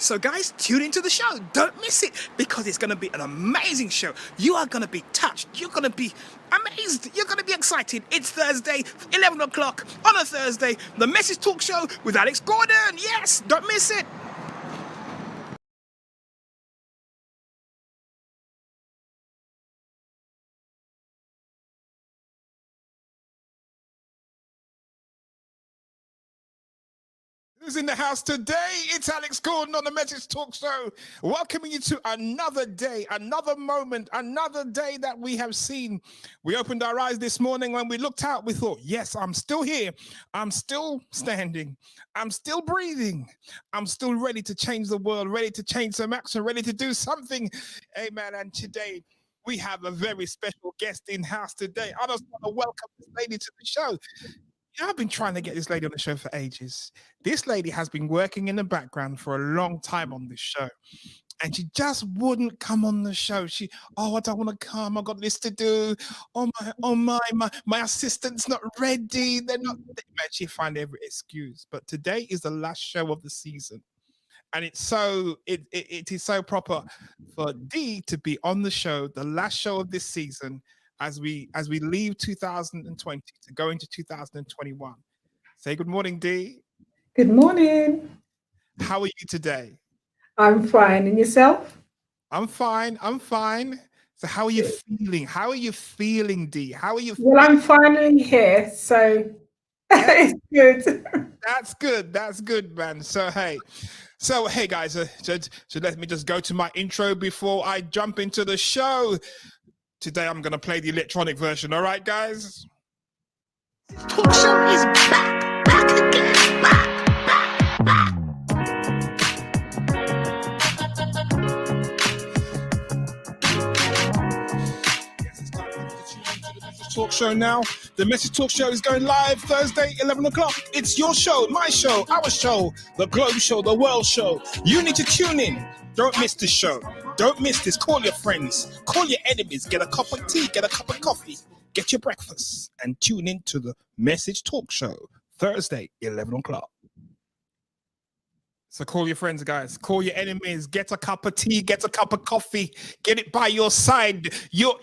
So guys, tune into the show. Don't miss it because it's going to be an amazing show. You are going to be touched. You're going to be amazed. You're going to be excited. It's Thursday, 11 o'clock on a Thursday. The Message Talk Show with Alex Gordon. Yes, don't miss it. Who's in the house today? It's Alex Gordon on the Message Talk Show, welcoming you to another day, another moment, another day that we have seen. We opened our eyes this morning when we looked out, we thought, yes, I'm still here. I'm still standing. I'm still breathing. I'm still ready to change the world, ready to change some action, ready to do something. Amen. And today, we have a very special guest in house today. I just want to welcome this lady to the show. You know, I've been trying to get this lady on the show for ages. This lady has been working in the background for a long time on this show, and she just wouldn't come on the show. I don't want to come. I got this to do. My assistant's not ready. They're not. Man, she find every excuse. But today is the last show of the season, and it is so proper for Dee to be on the show, the last show of this season, as we leave 2020 to go into 2021. Say good morning, Dee. Good morning. How are you today? I'm fine. And yourself? I'm fine. So how are you feeling? How are you feeling, Dee? How are you feeling? Well, I'm finally here, so it's good. That's good, man. So hey guys, so let me just go to my intro before I jump into the show. Today, I'm going to play the electronic version. All right, guys? Talk show is back again, back. Yes, it's time for me to tune into the Message Talk Show now. The Message Talk Show is going live Thursday, 11 o'clock. It's your show, my show, our show, the Globe Show, the World Show. You need to tune in. Don't miss this show. Don't miss this. Call your friends. Call your enemies. Get a cup of tea. Get a cup of coffee. Get your breakfast. And tune in to the Message Talk Show. Thursday, 11 o'clock. So call your friends, guys. Call your enemies. Get a cup of tea. Get a cup of coffee. Get it by your side. You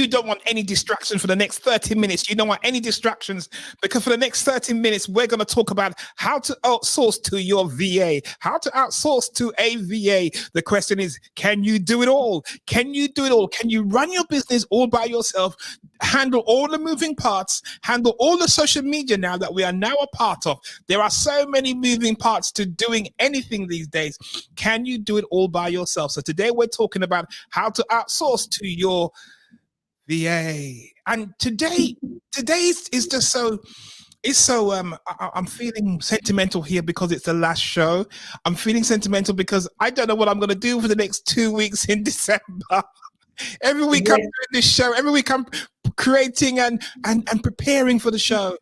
don't want any distractions for the next 30 minutes. You don't want any distractions, because for the next 30 minutes, we're going to talk about how to outsource to your VA. How to outsource to a VA. The question is, can you do it all? Can you do it all? Can you run your business all by yourself? Handle all the moving parts, handle all the social media now that we are now a part of. There are so many moving parts to doing anything these days. Can you do it all by yourself? So today we're talking about how to outsource to your VA. And today is just so, I'm feeling sentimental here because it's the last show. I'm feeling sentimental because I don't know what I'm going to do for the next 2 weeks in December. Every week I'm doing this show. Every week I'm creating and preparing for the show,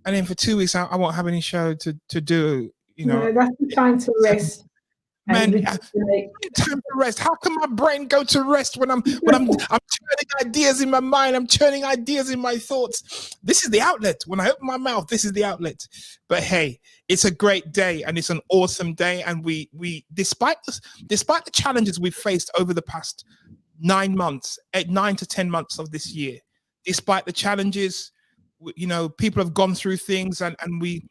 and then for 2 weeks I won't have any show to do. You know, no, that's the time to rest. Man, time to rest. How can my brain go to rest when I'm turning ideas in my mind? I'm turning ideas in my thoughts. This is the outlet. When I open my mouth, this is the outlet. But hey, it's a great day and it's an awesome day. And we despite the challenges we've faced over the past 9 to 10 months of this year, despite the challenges, you know, people have gone through things, and we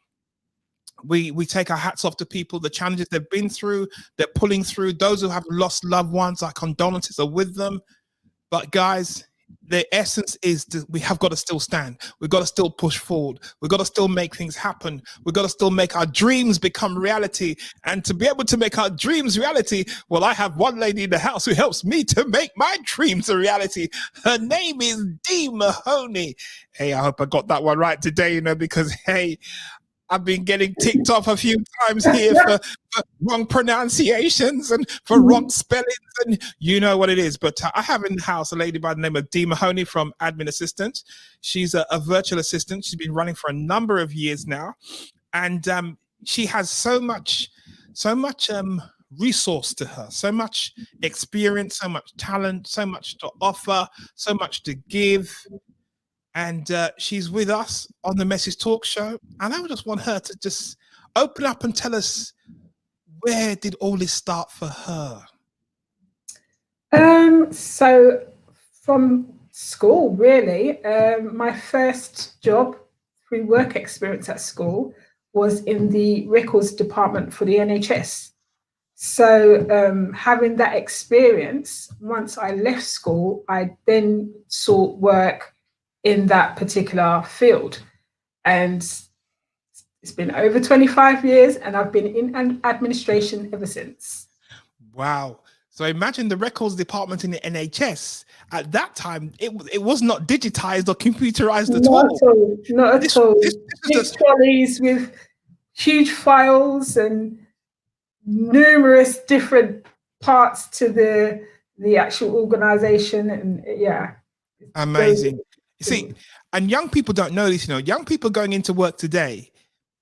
take our hats off to people. The challenges they've been through, they're pulling through. Those who have lost loved ones, our condolences are with them. But guys, the essence is we have got to still stand. We've got to still push forward. We've got to still make things happen. We've got to still make our dreams become reality. And to be able to make our dreams reality, well, I have one lady in the house who helps me to make my dreams a reality. Her name is Dee Mahone. Hey, I hope I got that one right today, you know, because, hey, I've been getting ticked off a few times here for wrong pronunciations and for wrong spellings, and you know what it is. But I have in the house a lady by the name of Dee Mahone from Admin Assistant. She's a virtual assistant. She's been running for a number of years now, and she has so much resource to her, so much experience, so much talent, so much to offer, so much to give. And she's with us on the Message Talk Show. And I would just want her to just open up and tell us where did all this start for her? So from school, really, my first job through work experience at school was in the records department for the NHS. So having that experience, once I left school, I then sought work in that particular field. And it's been over 25 years and I've been in administration ever since. Wow. So imagine the records department in the NHS. At that time, it was not digitized or computerized at all. Not at all. Big trolleys with huge files and numerous different parts to the actual organization. And yeah. Amazing. You see, and young people don't know this, young people going into work today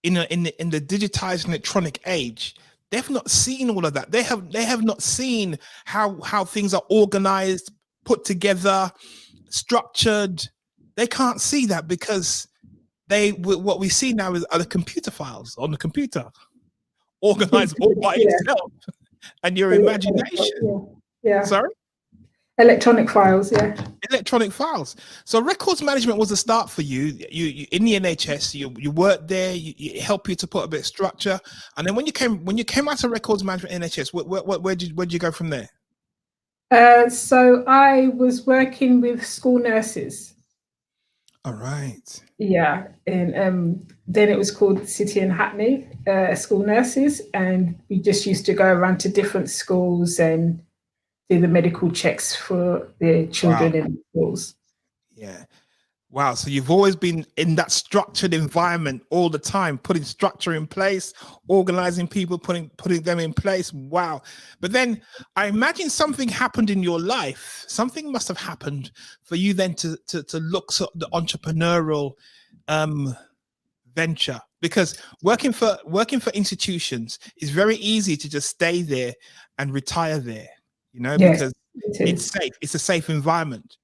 in the digitized electronic age, they've not seen all of that. They have not seen how things are organized, put together, structured. They can't see that because what we see now are the computer files on the computer, organized all by itself, and your imagination. Yeah. Sorry? Electronic files, yeah. Electronic files. So records management was a start for you. You in the NHS, you worked there. You help you to put a bit of structure. And then when you came out of records management in NHS, where'd you go from there? So I was working with school nurses. All right. Yeah, and then it was called City and Hackney School Nurses, and we just used to go around to different schools and do the medical checks for the children in schools. Yeah. Wow. So you've always been in that structured environment all the time, putting structure in place, organizing people, putting them in place. Wow. But then I imagine something happened in your life. Something must have happened for you then to look at the entrepreneurial venture, because working for institutions is very easy to just stay there and retire there. Because it's safe. It's a safe environment.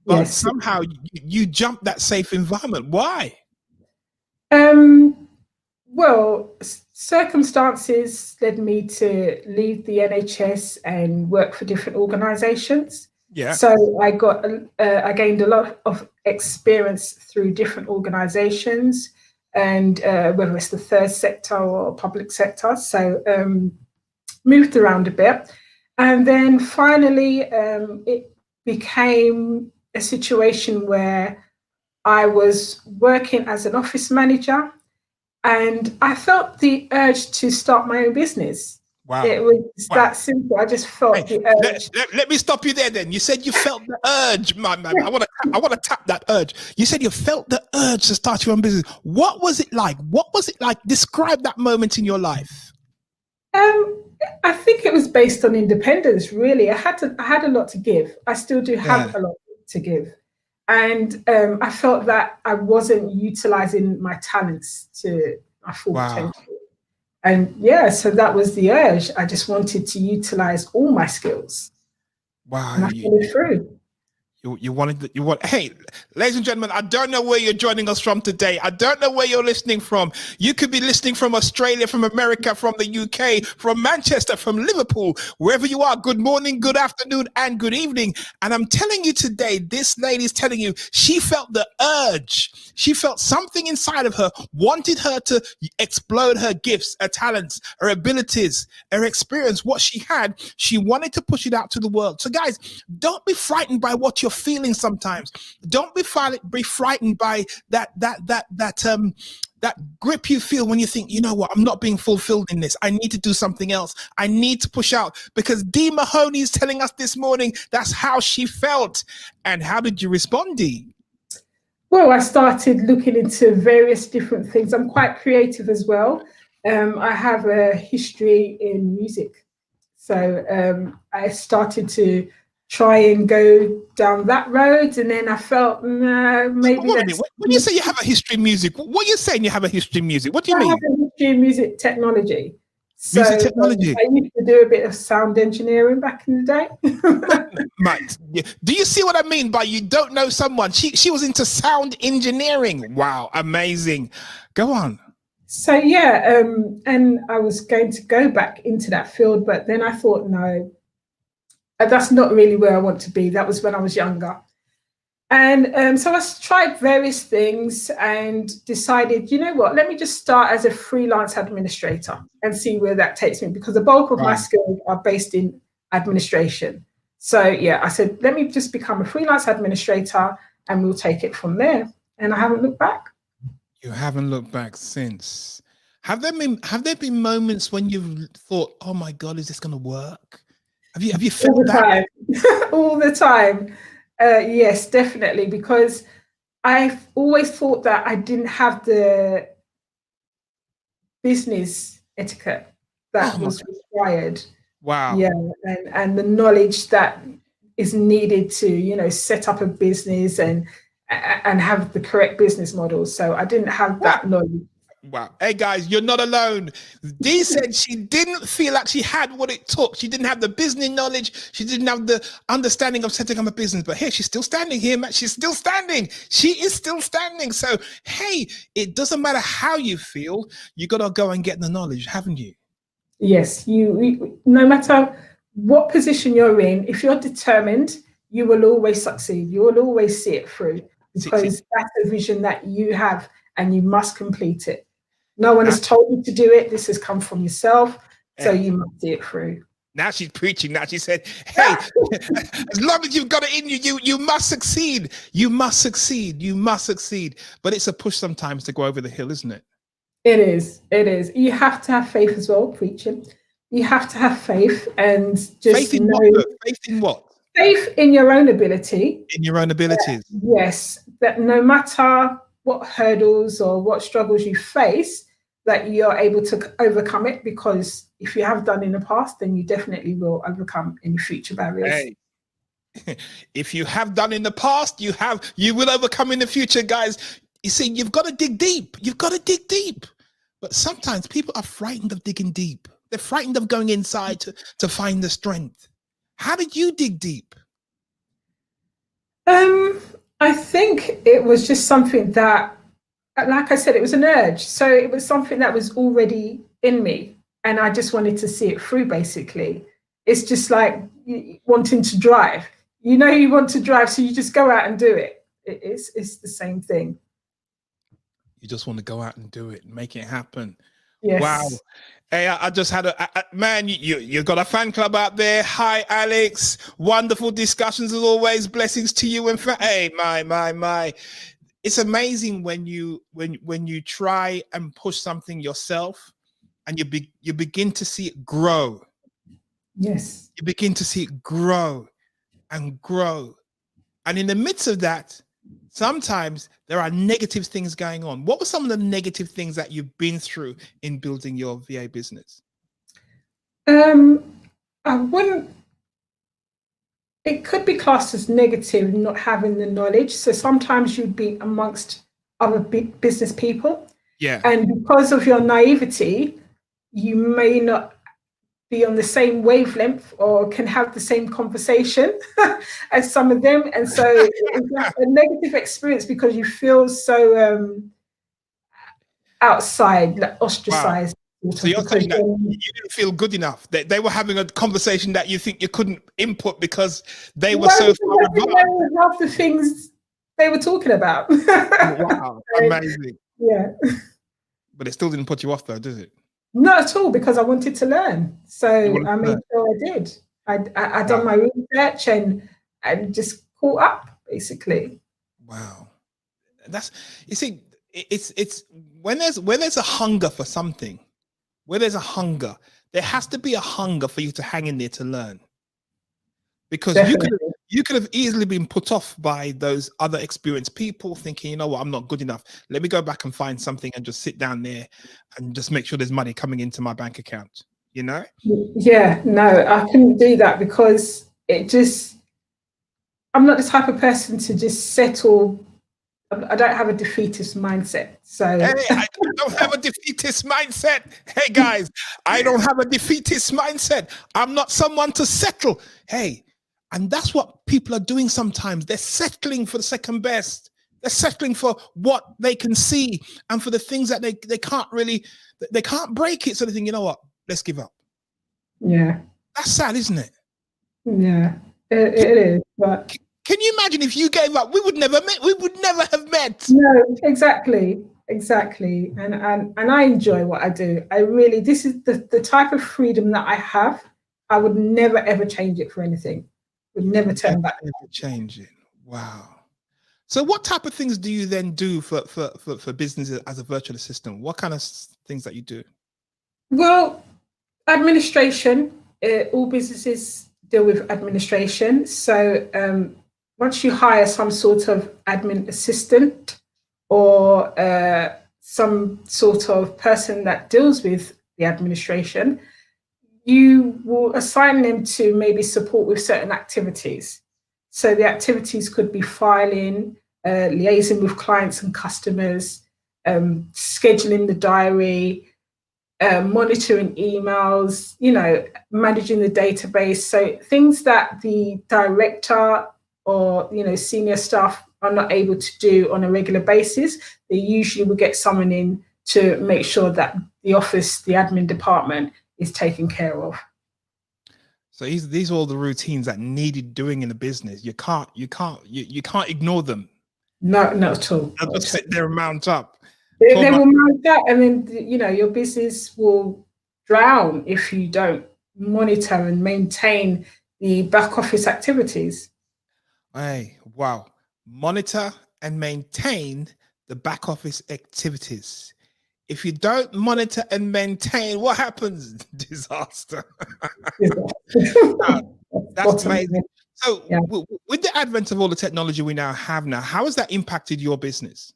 But somehow you jumped that safe environment. Why? Well, circumstances led me to leave the NHS and work for different organisations. Yeah. So I gained a lot of experience through different organisations, and whether it's the third sector or public sector. So moved around a bit. And then finally, it became a situation where I was working as an office manager and I felt the urge to start my own business. Wow. It was that simple. I just felt the urge. Let me stop you there then. You said you felt the urge, man. I want to tap that urge. You said you felt the urge to start your own business. What was it like? Describe that moment in your life. I think it was based on independence, really. I had a lot to give. I still do have a lot to give. And I felt that I wasn't utilizing my talents to my full potential. And so that was the urge. I just wanted to utilize all my skills. Wow. And I followed through. Hey, ladies and gentlemen, I don't know where you're joining us from today. I don't know where you're listening from. You could be listening from Australia, from America, from the UK, from Manchester, from Liverpool, wherever you are. Good morning, good afternoon, and good evening. And I'm telling you today, this lady's telling you she felt the urge. She felt something inside of her, wanted her to explode her gifts, her talents, her abilities, her experience, what she had. She wanted to push it out to the world. So guys, don't be frightened by what you're feeling sometimes. Don't be frightened by that grip you feel when you think, you know what, I'm not being fulfilled in this. I need to do something else. I need to push out, because Dee Mahone is telling us this morning that's how she felt. And how did you respond, Dee? Well, I started looking into various different things. I'm quite creative as well. I have a history in music. So I started to try and go down that road, and then I felt maybe. When you say you have a history in music, what are you saying? You have a history in music? What do you mean? I have a history in music technology. So music technology. I used to do a bit of sound engineering back in the day. Mate, do you see what I mean by you don't know someone? She was into sound engineering. Wow, amazing. Go on. So yeah, and I was going to go back into that field, but then I thought, no, that's not really where I want to be. That was when I was younger. And so I tried various things and decided, you know what, let me just start as a freelance administrator and see where that takes me, because the bulk of my Wow. skills are based in administration. So yeah, I said, let me just become a freelance administrator and we'll take it from there. And I haven't looked back. You haven't looked back since. Have there been moments when you've thought, oh my God, is this gonna work? Have you All felt the that? time. All the time. Yes, definitely, because I've always thought that I didn't have the business etiquette Oh that my was required. wow. Yeah, and the knowledge that is needed to, set up a business and have the correct business model. So I didn't have Wow. that knowledge. Wow. Hey guys, you're not alone. Dee said she didn't feel like she had what it took. She didn't have the business knowledge. She didn't have the understanding of setting up a business. But here, she's still standing here, man. She's still standing. She is still standing. So, hey, it doesn't matter how you feel. You got to go and get the knowledge, haven't you? Yes, no matter what position you're in, if you're determined, you will always succeed. You will always see it through, See, because that's a vision that you have and you must complete it. No one now, has told you to do it. This has come from yourself. So hey, you must see it through. now she's preaching. Now she said, hey, as long as you've got it in you, you must succeed. You must succeed. You must succeed. But it's a push sometimes to go over the hill, isn't it? It is. It is. You have to have faith as well, preaching. You have to have faith and Faith just in what, know though? Faith in what? faith in your own ability. In your own abilities. Yes, that no matter what hurdles or what struggles you face, that you're able to overcome it, because if you have done in the past, then you definitely will overcome any future barriers. Hey, if you have done in the past, you will overcome in the future, guys. You see, you've got to dig deep. You've got to dig deep. But sometimes people are frightened of digging deep. They're frightened of going inside to find the strength. How did you dig deep? I think it was just something that, like I said, it was an urge. So it was something that was already in me, and I just wanted to see it through, basically. It's just like wanting to drive. You want to drive, so you just go out and do it. It's the same thing. You just want to go out and do it, make it happen. Wow. Yes. Hey, I just had man, you got a fan club out there. Hi, Alex. Wonderful discussions as always. Blessings to you. And hey, my. It's amazing when you try and push something yourself and you begin to see it grow. Yes. You begin to see it grow and grow. And in the midst of that, sometimes there are negative things going on. What were some of the negative things that you've been through in building your VA business? I wouldn't. It could be classed as negative, not having the knowledge. So sometimes you'd be amongst other business people, Yeah. and because of your naivety, you may not be on the same wavelength or can have the same conversation as some of them. And so it's a negative experience because you feel so outside, like ostracized. Wow. So you're saying that you didn't feel good enough, that they were having a conversation that you think you couldn't input because they were so far advanced. Half the things they were talking about. Wow, amazing. Yeah. But it still didn't put you off though, does it? Not at all, because I wanted to learn. So I made sure I did. I done my research and just caught up, basically. Wow. You see, it's when there's a hunger for something, where there's a hunger, there has to be a hunger for you to hang in there to learn. Because you could have easily been put off by those other experienced people thinking, you know what, I'm not good enough. Let me go back and find something and just sit down there and just make sure there's money coming into my bank account, you know? Yeah, no, I couldn't do that because I'm not the type of person to just settle. I don't have a defeatist mindset. So hey, I don't have a defeatist mindset. Hey guys, I don't have a defeatist mindset. I'm not someone to settle. Hey, and that's what people are doing sometimes. They're settling for the second best. They're settling for what they can see and for the things that they can't really, they can't break it. So they think, you know what, let's give up. Yeah. That's sad, isn't it? Yeah, it is. But can you imagine if you gave up? We would never have met. no, exactly. And I enjoy what I do. I really, this is the type of freedom that I have. I would never ever change it for anything. Would never turn back. Never change it. Wow. So what type of things do you then do for businesses as a virtual assistant? What kind of things that you do? Well, administration. All businesses deal with administration. So once you hire some sort of admin assistant or some sort of person that deals with the administration, you will assign them to maybe support with certain activities. So the activities could be filing, liaising with clients and customers, scheduling the diary, monitoring emails, managing the database. So things that the director or senior staff are not able to do on a regular basis, they usually will get someone in to make sure that the office, the admin department, is taken care of. So these are all the routines that needed doing in the business. You can't ignore them. No, not at all. They'll just sit there and mount up. They will mount up, and then your business will drown if you don't monitor and maintain the back office activities. Hey, wow. Monitor and maintain the back office activities. If you don't monitor and maintain, what happens? Disaster. That's amazing. So yeah. With the advent of all the technology we now have now, how has that impacted your business?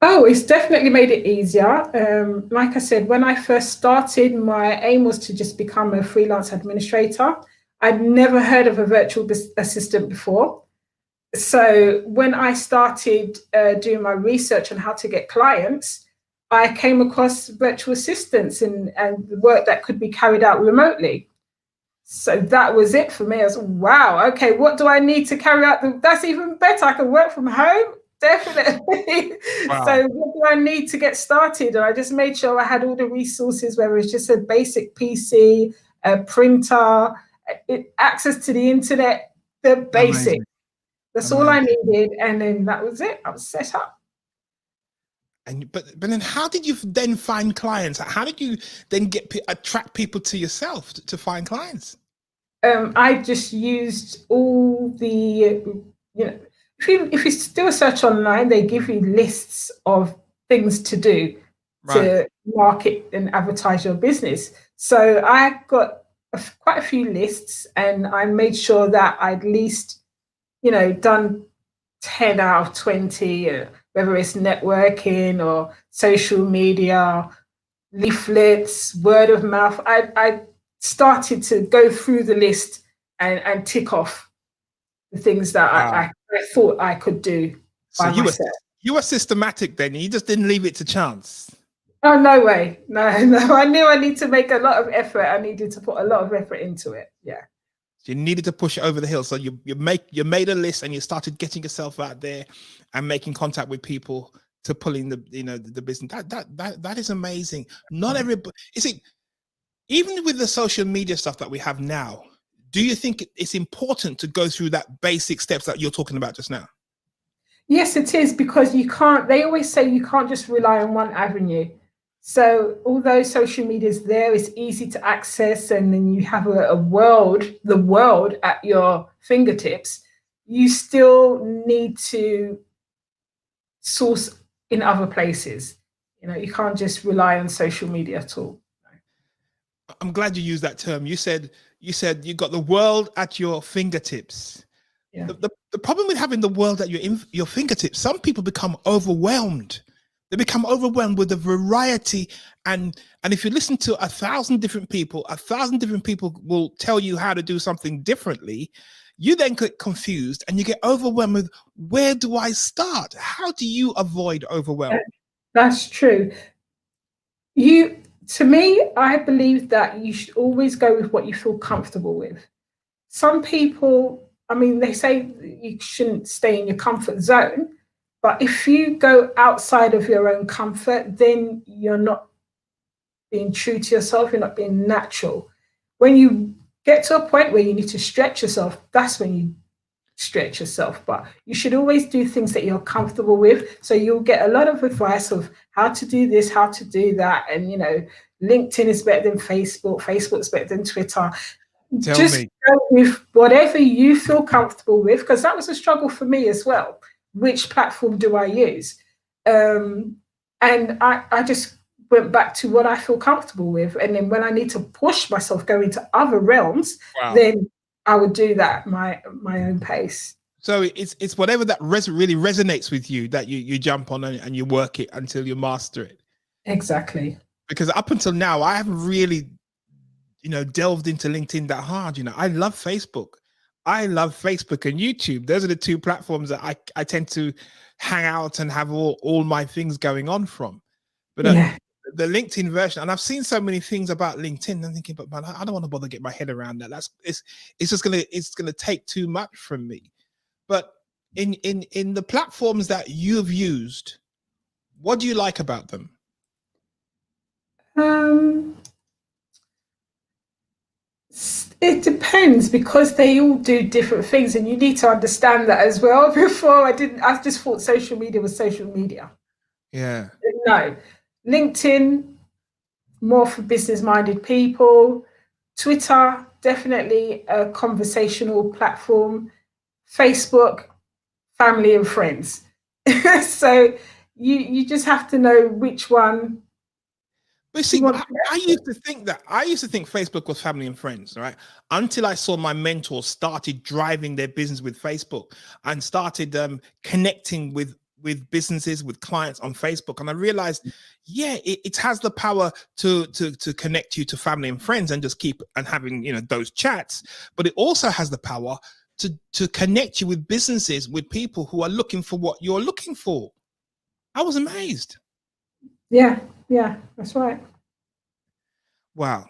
Oh, it's definitely made it easier. Like I said, when I first started, my aim was to just become a freelance administrator. I'd never heard of a virtual assistant before. So when I started doing my research on how to get clients, I came across virtual assistants and the work that could be carried out remotely. So that was it for me. I was, wow, okay, what do I need to carry out? That's even better. I can work from home, definitely. Wow. So what do I need to get started? And I just made sure I had all the resources, whether it's just a basic PC, a printer, access to the internet, the basic. Amazing. That's all I needed. And then that was it. I was set up. And but then how did you then find clients? How did you then attract people to yourself to find clients? I just used all the, if you do a search online, they give you lists of things to do to market and advertise your business. So I got quite a few lists, and I made sure that I'd at least, done 10 out of 20, whether it's networking or social media, leaflets, word of mouth. I started to go through the list and tick off the things that I thought I could do by myself. You were systematic then. You just didn't leave it to chance. Oh, no way. No. I knew I need to make a lot of effort. I needed to put a lot of effort into it. Yeah. You needed to push it over the hill. So you made a list and you started getting yourself out there and making contact with people to pull in the business. That is amazing. Not everybody, you see, even with the social media stuff that we have now, do you think it's important to go through that basic steps that you're talking about just now? Yes, it is, because they always say you can't just rely on one avenue. So although social media is there, it's easy to access, and then you have the world at your fingertips, you still need to source in other places. You can't just rely on social media at all. I'm glad you used that term. You said you got the world at your fingertips. Yeah. The problem with having the world at your fingertips, some people become overwhelmed. They become overwhelmed with the variety, and if you listen to 1,000 different people, 1,000 different people will tell you how to do something differently. You then get confused and you get overwhelmed with, where do I start? How do you avoid overwhelm? That's true. To me, I believe that you should always go with what you feel comfortable with. Some people, they say you shouldn't stay in your comfort zone, But if you go outside of your own comfort, then you're not being true to yourself, you're not being natural. When you get to a point where you need to stretch yourself, that's when you stretch yourself. But you should always do things that you're comfortable with. So you'll get a lot of advice of how to do this, how to do that. And, LinkedIn is better than Facebook, Facebook's better than Twitter. Just go with whatever you feel comfortable with, because that was a struggle for me as well. Which platform do I use? And I just went back to what I feel comfortable with. And then when I need to push myself, go into other realms, then I would do that my own pace. So it's whatever that really resonates with you that you jump on and you work it until you master it. Exactly. Because up until now, I haven't really, delved into LinkedIn that hard. I love Facebook. I love Facebook and YouTube. Those are the two platforms that I tend to hang out and have all my things going on from. But the LinkedIn version, and I've seen so many things about LinkedIn, I'm thinking, but man, I don't want to bother get my head around that. It's gonna take too much from me. But in the platforms that you've used, what do you like about them? It depends, because they all do different things, and you need to understand that as well. Before I just thought social media was social media. Yeah. No, LinkedIn, more for business-minded people. Twitter, definitely a conversational platform. Facebook, family and friends. So you just have to know which one. But see, I used to think Facebook was family and friends, right? Until I saw my mentors started driving their business with Facebook and started connecting with businesses, with clients on Facebook. And I realized, it has the power to connect you to family and friends and just keep and having, those chats. But it also has the power to connect you with businesses, with people who are looking for what you're looking for. I was amazed. Yeah, that's right. Wow.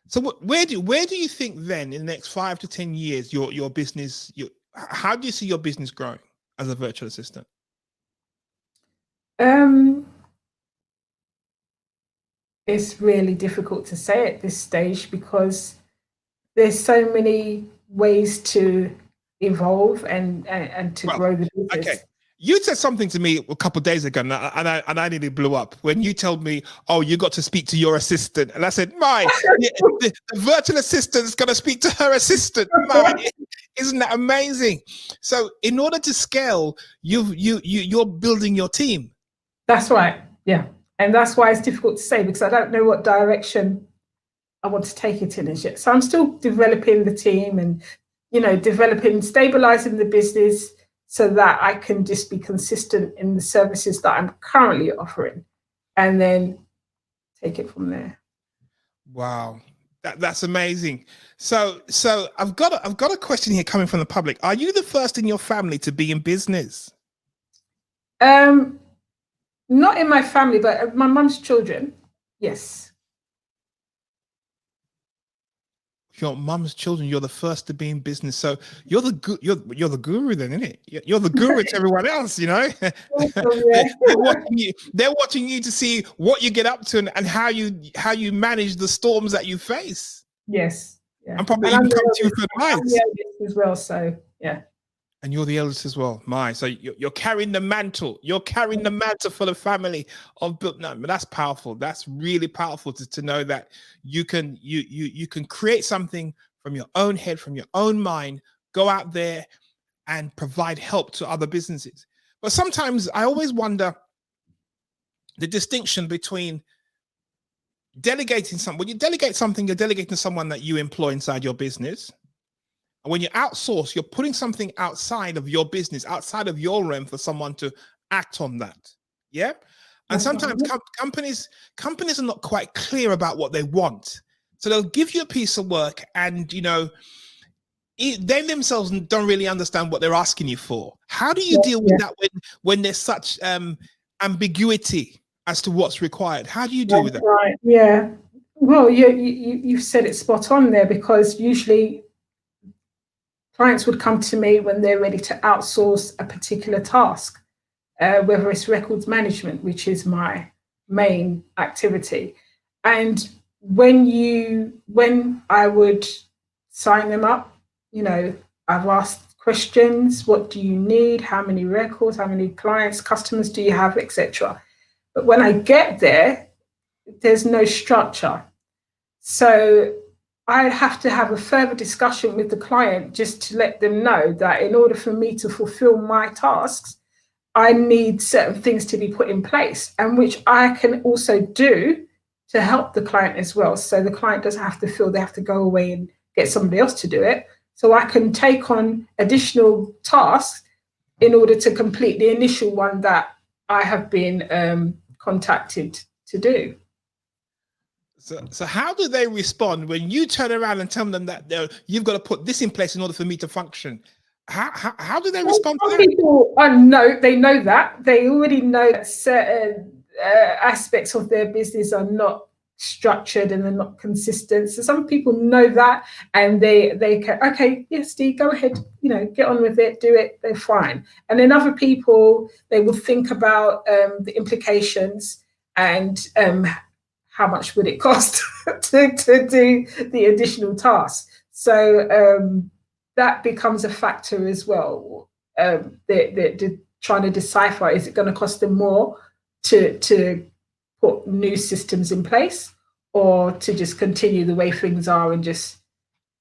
So where do you think then in the next 5 to 10 years your business, how do you see your business growing as a virtual assistant? It's really difficult to say at this stage, because there's so many ways to evolve and to grow the business. Okay. You said something to me a couple of days ago, and I nearly blew up when you told me, "Oh, you got to speak to your assistant," and I said, the virtual assistant is going to speak to her assistant." Isn't that amazing? So, in order to scale, you're building your team. That's right. Yeah, and that's why it's difficult to say, because I don't know what direction I want to take it in as yet. So I'm still developing the team and stabilizing the business, so that I can just be consistent in the services that I'm currently offering, and then take it from there. Wow, that's amazing. So I've got a question here coming from the public. Are you the first in your family to be in business? Not in my family, but my mum's children, yes. Your mum's children, you're the first to be in business, so you're the guru then, isn't it? You're the guru to everyone else, they're watching you to see what you get up to and how you manage the storms that you face. Yes, yeah. And probably even come to you for advice as well. So yeah. And you're the eldest as well. So you're carrying the mantle. You're carrying the mantle for the family of Built. No, but that's powerful. That's really powerful to know that you can create something from your own head, from your own mind, go out there and provide help to other businesses. But sometimes I always wonder the distinction between delegating something. When you delegate something, you're delegating to someone that you employ inside your business. When you outsource, you're putting something outside of your business, outside of your realm, for someone to act on that. Yeah. And sometimes companies are not quite clear about what they want. So they'll give you a piece of work and, they themselves don't really understand what they're asking you for. How do you deal with that when there's such ambiguity as to what's required? How do you deal with that? Right. Yeah. Well, you've said it spot on there, because usually clients would come to me when they're ready to outsource a particular task. whether it's records management, which is my main activity. And when I would sign them up, I've asked questions: what do you need? How many records? How many clients, customers do you have, etc. But when I get there, there's no structure. So I have to have a further discussion with the client just to let them know that in order for me to fulfill my tasks, I need certain things to be put in place, and which I can also do to help the client as well. So the client doesn't have to feel they have to go away and get somebody else to do it. So I can take on additional tasks in order to complete the initial one that I have been contacted to do. So how do they respond when you turn around and tell them that you've got to put this in place in order for me to function? How do they respond to that? People they know that. They already know that certain aspects of their business are not structured and they're not consistent. So some people know that, and they can, okay, yes, Dee, go ahead, get on with it, do it, they're fine. And then other people, they will think about the implications and how much would it cost to do the additional tasks. So that becomes a factor as well. They're trying to decipher, is it going to cost them more to put new systems in place, or to just continue the way things are and just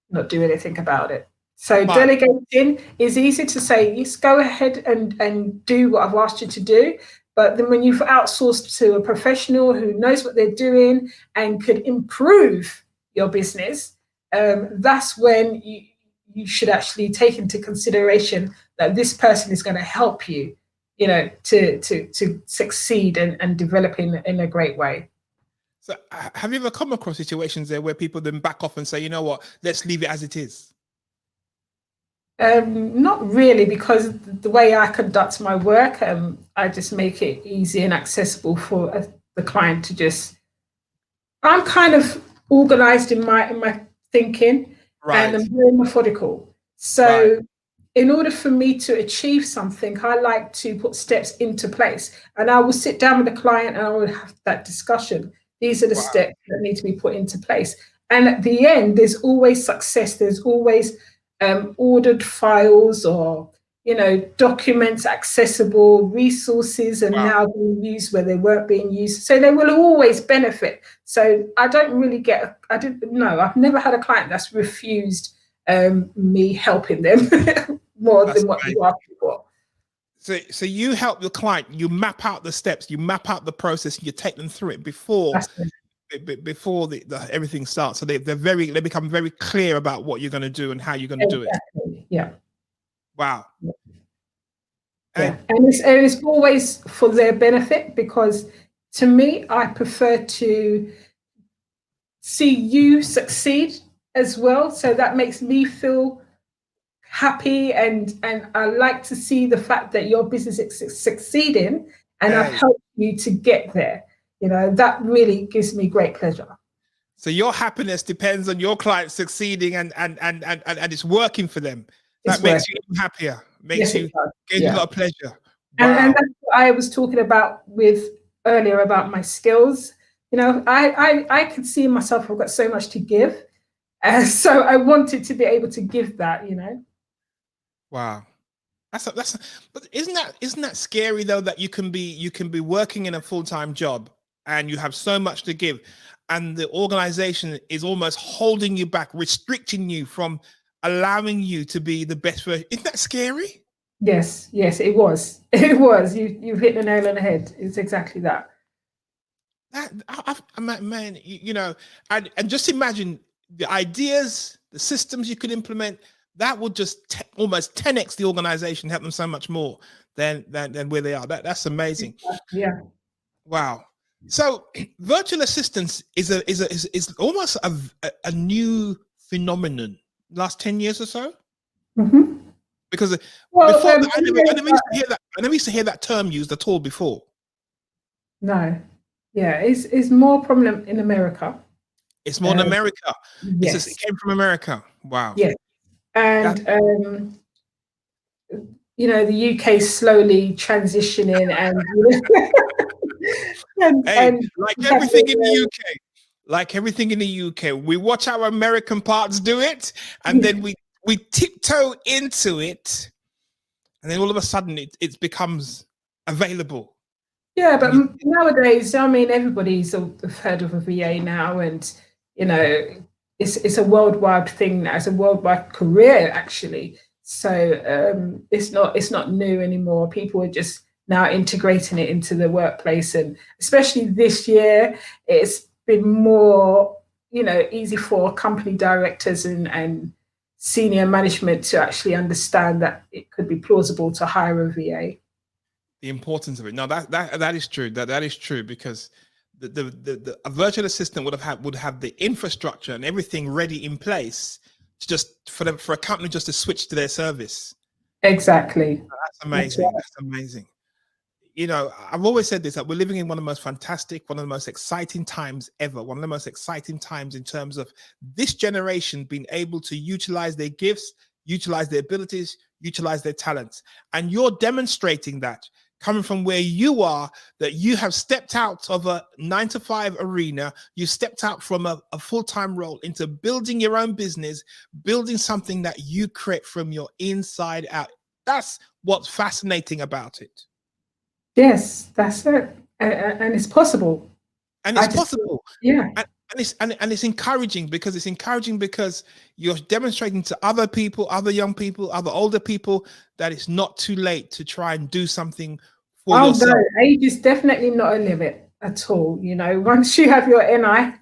not do anything about it. So delegating is easy to say, yes, go ahead and do what I've asked you to do. But then when you've outsourced to a professional who knows what they're doing and could improve your business, that's when you should actually take into consideration that this person is going to help you, to succeed and develop in a great way. So have you ever come across situations there where people then back off and say, you know what, let's leave it as it is? Not really, because the way I conduct my work, I just make it easy and accessible for the client to just. I'm kind of organized in my thinking, right, and I'm very methodical. So, right, in order for me to achieve something, I like to put steps into place, and I will sit down with the client and I will have that discussion. These are the steps that need to be put into place, and at the end, there's always success. There's always ordered files or documents accessible, resources are now being used where they weren't being used, so they will always benefit. So I don't really I've never had a client that's refused me helping them more than what you asked for. So you help the client, you map out the steps, you map out the process, you take them through it before the everything starts. So they become very clear about what you're going to do and how you're going to do it. Yeah. Wow. Yeah. And it's always for their benefit, because to me, I prefer to see you succeed as well. So that makes me feel happy, and I like to see the fact that your business is succeeding and I've helped you to get there. That really gives me great pleasure. So your happiness depends on your client succeeding and it's working for them. That makes you even happier. Makes you gives you a lot of pleasure. Wow. And that's what I was talking about earlier about my skills. I could see myself, I've got so much to give. So I wanted to be able to give that, Wow. But isn't that scary though, that you can be working in a full-time job and you have so much to give, and the organization is almost holding you back, restricting you from allowing you to be the best version? Isn't that scary? Yes, it was. It was. You've hit the nail on the head. It's exactly that. Man, and just imagine the ideas, the systems you could implement. That would just almost 10x the organization, help them so much more than where they are. That's amazing. Yeah. Wow. So virtual assistants is almost a new phenomenon last 10 years or so. Mm-hmm. Because before I never used to hear that term used at all before. No. Yeah, it's more prominent in America. It's more in America. Yes. It came from America. Wow. Yes. And the UK slowly transitioning and Hey, and like everything in the UK, like everything in the UK, we watch our American parts do it, and then we tiptoe into it, and then all of a sudden it becomes available. yeah, but And you, nowadays, I mean, everybody's heard of a VA now, and it's a worldwide thing now. It's a worldwide career, actually. So it's not new anymore. People are just now integrating it into the workplace, and especially this year, it's been more easy for company directors and senior management to actually understand that it could be plausible to hire a VA. the importance of it. No, that is true. That is true, because a virtual assistant would have the infrastructure and everything ready in place to just for a company just to switch to their service. Exactly. That's amazing. That's amazing. I've always said this, that we're living in one of the most fantastic, one of the most exciting times ever. One of the most exciting times in terms of this generation being able to utilize their gifts, utilize their abilities, utilize their talents. And you're demonstrating that, coming from where you are, that you have stepped out of a 9-to-5 arena, you stepped out from a full-time role into building your own business, building something that you create from your inside out. That's what's fascinating about it. Yes, that's it, and it's possible. And it's possible. Yeah. And it's encouraging, because you're demonstrating to other people, other young people, other older people, that it's not too late to try and do something for yourself. No, age is definitely not a limit at all. Once you have your NI,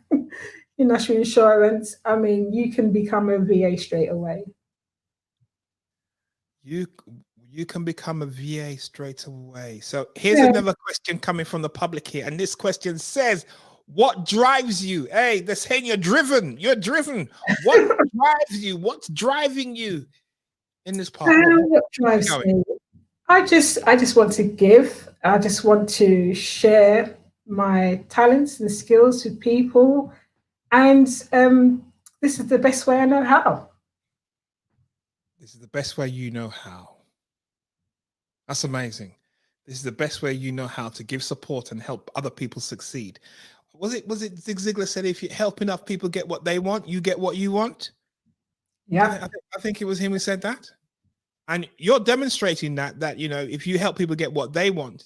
your national insurance, I mean, you can become a VA straight away. You can become a VA straight away. So here's another question coming from the public here. And this question says, what drives you? Hey, they're saying you're driven. You're driven. What drives you? What's driving you in this part? What drives me? I just want to give. I just want to share my talents and skills with people. And this is the best way I know how. This is the best way you know how. That's amazing. This is the best way you know how to give support and help other people succeed. Was it Zig Ziglar said, if you help enough people get what they want, you get what you want? Yeah. I think it was him who said that. And you're demonstrating that if you help people get what they want,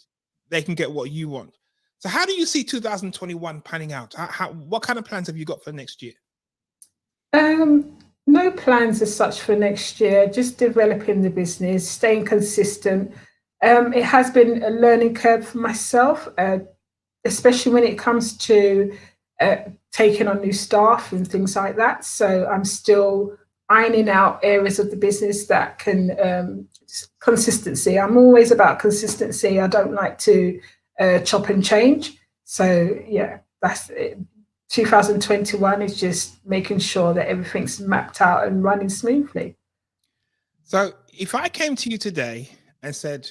they can get what you want. So how do you see 2021 panning out? What kind of plans have you got for next year? No plans as such for next year, just developing the business, staying consistent. It has been a learning curve for myself, especially when it comes to taking on new staff and things like that. So I'm still ironing out areas of the business that can consistency. I'm always about consistency. I don't like to chop and change. So yeah, that's it. 2021 is just making sure that everything's mapped out and running smoothly. So if I came to you today and said,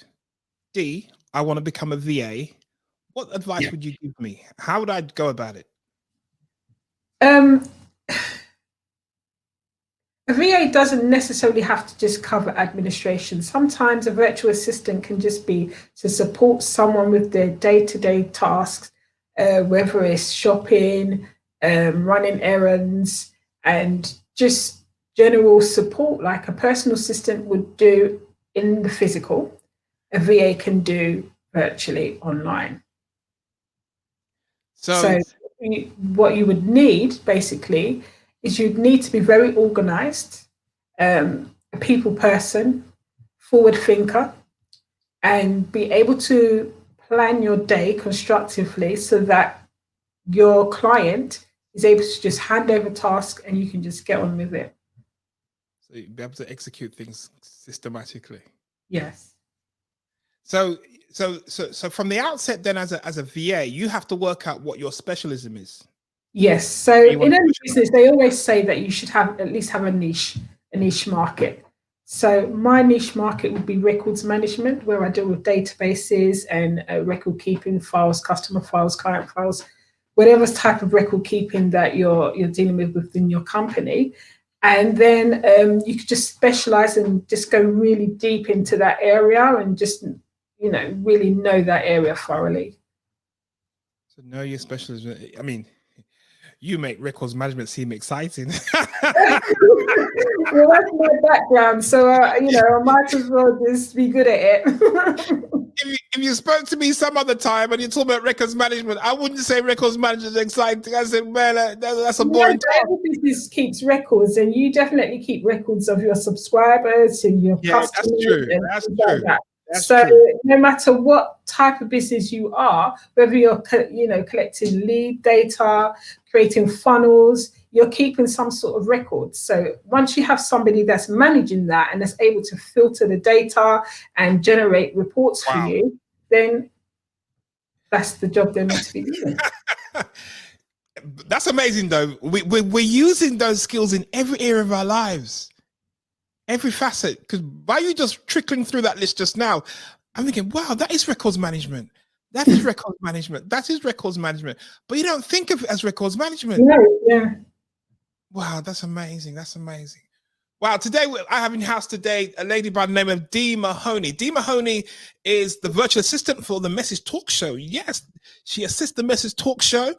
Dee, I want to become a VA, what advice would you give me? How would I go about it? A VA doesn't necessarily have to just cover administration. Sometimes a virtual assistant can just be to support someone with their day-to-day tasks, whether it's shopping, running errands, and just general support like a personal assistant would do in the physical. A VA can do virtually online. So what you would need basically is you'd need to be very organized, a people person, forward thinker, and be able to plan your day constructively so that your client is able to just hand over tasks and you can just get on with it. So you'd be able to execute things systematically. Yes. So from the outset, then, as a VA, you have to work out what your specialism is. Yes. So in any business, they always say that you should at least have a niche market. So my niche market would be records management, where I deal with databases and record keeping files, customer files, client files, whatever type of record keeping that you're dealing with within your company. And then you could just specialize and just go really deep into that area and just, really know that area thoroughly. So know your specialism. I mean, you make records management seem exciting. Well, that's my background, so I might as well just be good at it. If you spoke to me some other time and you talk about records management, I wouldn't say records management is exciting. I said, man, that's a boring talk. Every business keeps records, and you definitely keep records of your subscribers and your customers. That's true. That's true. Like that. So no matter what type of business you are, whether you're collecting lead data, creating funnels, you're keeping some sort of record. So once you have somebody that's managing that and that's able to filter the data and generate reports for you, then that's the job they're meant to be doing. That's amazing, though. We're using those skills in every area of our lives, every facet. Because by you just trickling through that list just now, I'm thinking, wow, that is records management. That is records management. That is records management. But you don't think of it as records management. No, yeah. Wow, that's amazing. That's amazing. Wow, today I have in house today a lady by the name of Dee Mahone. Dee Mahone is the virtual assistant for the Message Talk Show. Yes, she assists the Message Talk Show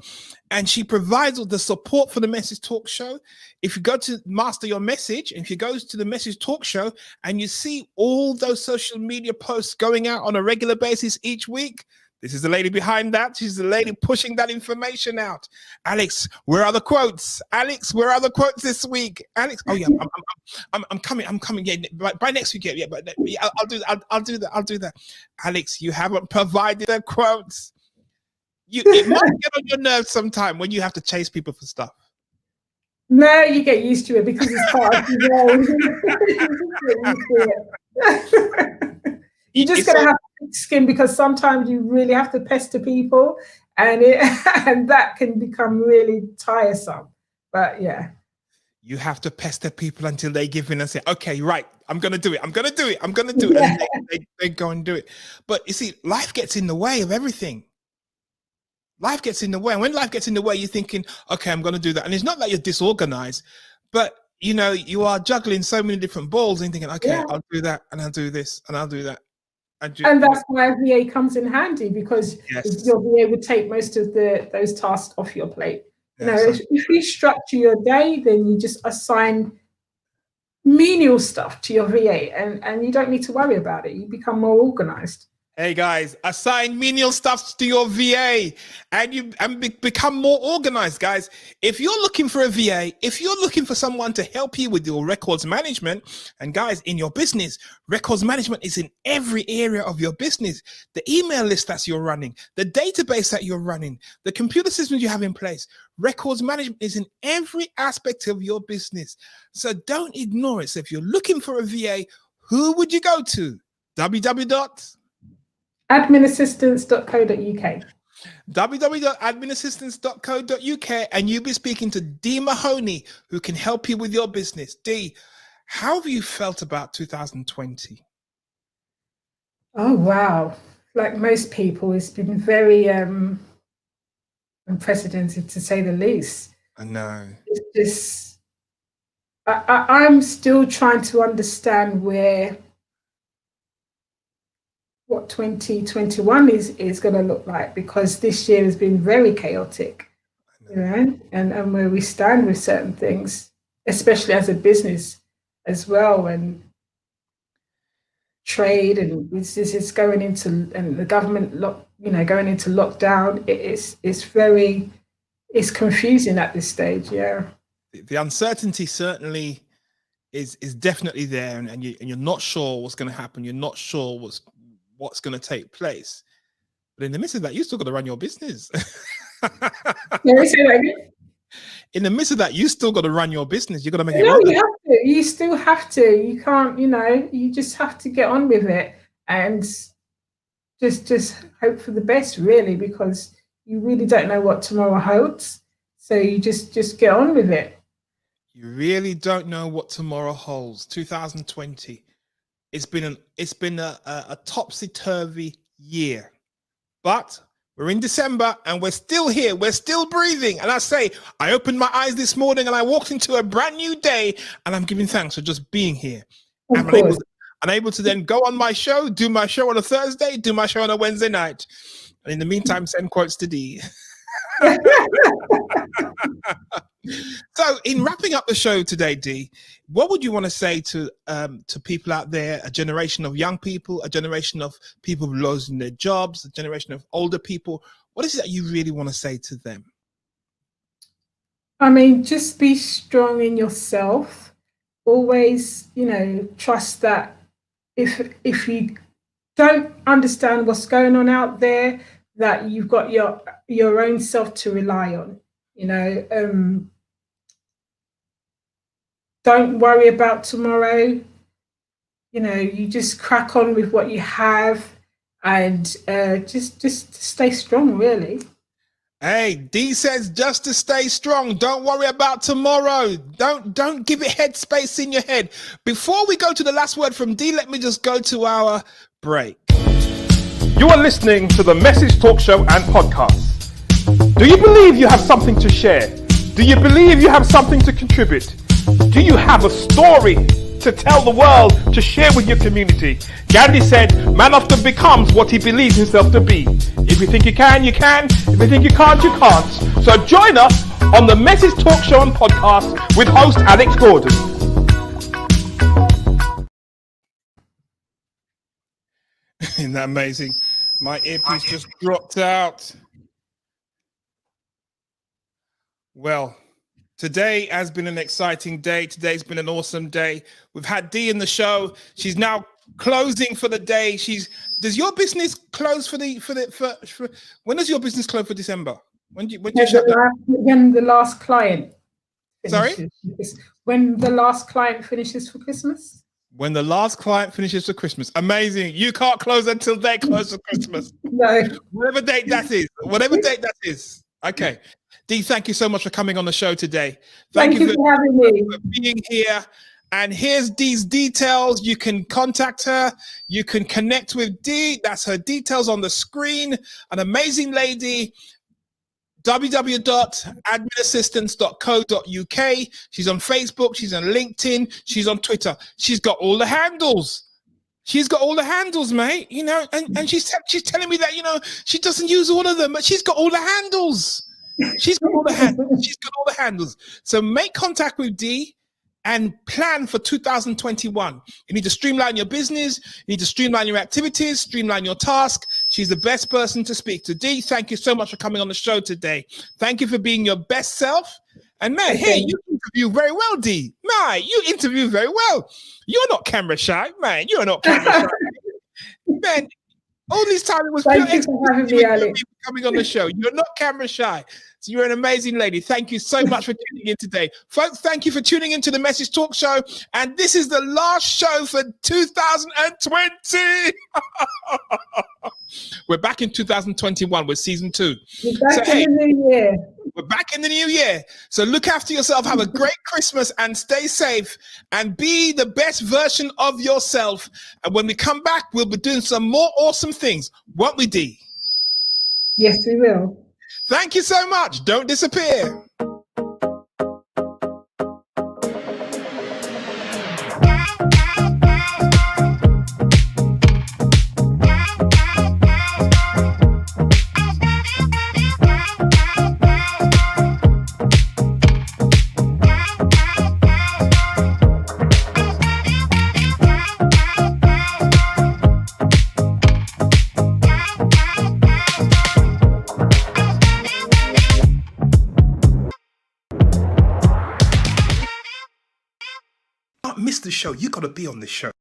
and she provides all the support for the Message Talk Show. If you go to Master Your Message, and if you go to the Message Talk Show and you see all those social media posts going out on a regular basis each week, this is the lady behind that. She's the lady pushing that information out. Alex, where are the quotes? Alex, where are the quotes this week? Alex, oh yeah, I'm coming. Yeah, by next week. Yeah, but I'll do that. I'll do that. Alex, you haven't provided the quotes. It might get on your nerves sometime when you have to chase people for stuff. No, you get used to it because it's part of the You're just going to have thick skin because sometimes you really have to pester people, and that can become really tiresome. But yeah, you have to pester people until they give in and say, "Okay, right, I'm going to do it. I'm going to do it. I'm going to do it." Yeah. And they go and do it. But you see, life gets in the way of everything. Life gets in the way, and when life gets in the way, you're thinking, "Okay, I'm going to do that." And it's not that you're disorganized, but you are juggling so many different balls and thinking, "Okay, I'll do that, and I'll do this, and I'll do that." And that's why VA comes in handy, because you'll be able to take most of those tasks off your plate. If you structure your day, then you just assign menial stuff to your VA, and you don't need to worry about it. You become more organized. Hey guys, assign menial stuff to your VA and become more organized, guys. If you're looking for a VA, if you're looking for someone to help you with your records management, and guys, in your business, records management is in every area of your business. The email list that you're running, the database that you're running, the computer systems you have in place, records management is in every aspect of your business. So don't ignore it. So if you're looking for a VA, who would you go to? adminassistance.co.uk www.adminassistance.co.uk, and you'll be speaking to Dee Mahone, who can help you with your business. Dee, how have you felt about 2020? Oh wow, like most people, it's been very unprecedented, to say the least. I know. It's just I'm still trying to understand what 2021 is going to look like, because this year has been very chaotic, and where we stand with certain things, especially as a business as well, and trade, and this is going into, and the government going into lockdown. It's confusing at this stage. Yeah, the uncertainty certainly is definitely there, and you're not sure what's going to happen. You're not sure what's going to take place, but in the midst of that, you still got to run your business. In the midst of that, you still got to run your business. You got to make it work. You still have to. You can't. You just have to get on with it and just hope for the best, really, because you really don't know what tomorrow holds. So you just get on with it. You really don't know what tomorrow holds. 2020. It's been a topsy-turvy year, but We're in December and we're still here. We're still breathing. And I say, I opened my eyes this morning and I walked into a brand new day and I'm giving thanks for just being here. I'm able to then go on my show, do my show on a Thursday, do my show on a Wednesday night. And in the meantime, send quotes to Dee. So in wrapping up the show today, Dee, what would you want to say to people out there, a generation of young people, a generation of people losing their jobs, a generation of older people? What is it that you really want to say to them? I mean, just be strong in yourself. Always, trust that if you don't understand what's going on out there, that you've got your own self to rely on. Don't worry about tomorrow. You just crack on with what you have, and just stay strong, really. Hey, Dee says just to stay strong. Don't worry about tomorrow. Don't give it headspace in your head. Before we go to the last word from Dee, let me just go to our break. You are listening to the Message Talk Show and Podcast. Do you believe you have something to share? Do you believe you have something to contribute? Do you have a story to tell the world, to share with your community? Gandhi said, man often becomes what he believes himself to be. If you think you can, you can. If you think you can't, you can't. So join us on the Message Talk Show and Podcast with host Alex Gordon. Isn't that amazing? My earpiece just dropped out. Well, today has been an exciting day. Today's been an awesome day. We've had Dee in the show. She's now closing for the day. Does your business close for when does your business close for December? When do you shut down? When the last client finishes. Sorry? When the last client finishes for Christmas. When the last client finishes for Christmas. Amazing. You can't close until they close for Christmas. No. Whatever date that is. Whatever date that is. Okay. Dee, thank you so much for coming on the show today. Thank you for having me. For being here. And here's Dee's details. You can contact her. You can connect with Dee. That's her details on the screen. An amazing lady. www.adminassistance.co.uk. She's on Facebook. She's on LinkedIn. She's on Twitter. She's got all the handles. She's got all the handles, mate. And she's telling me that, she doesn't use all of them, but she's got all the handles. She's got all the handles. She's got all the handles. So make contact with Dee and plan for 2021. You need to streamline your business. You need to streamline your activities, streamline your task. She's the best person to speak to. Dee, thank you so much for coming on the show today. Thank you for being your best self. And man, hey, you interview very well, Dee. Man, you interview very well. You're not camera shy, man. You're not camera shy. Man, all this time it was Thank you for having me, Alex. Coming on the show. You're not camera shy. So you're an amazing lady. Thank you so much for tuning in today. Folks, thank you for tuning into the Message Talk Show. And this is the last show for 2020. We're back in 2021 with season 2. We're back in the new year. We're back in the new year. So look after yourself. Have a great Christmas and stay safe and be the best version of yourself. And when we come back, we'll be doing some more awesome things. Won't we, Dee? Yes, we will. Thank you so much. Don't disappear. Miss the show. You got to be on this show.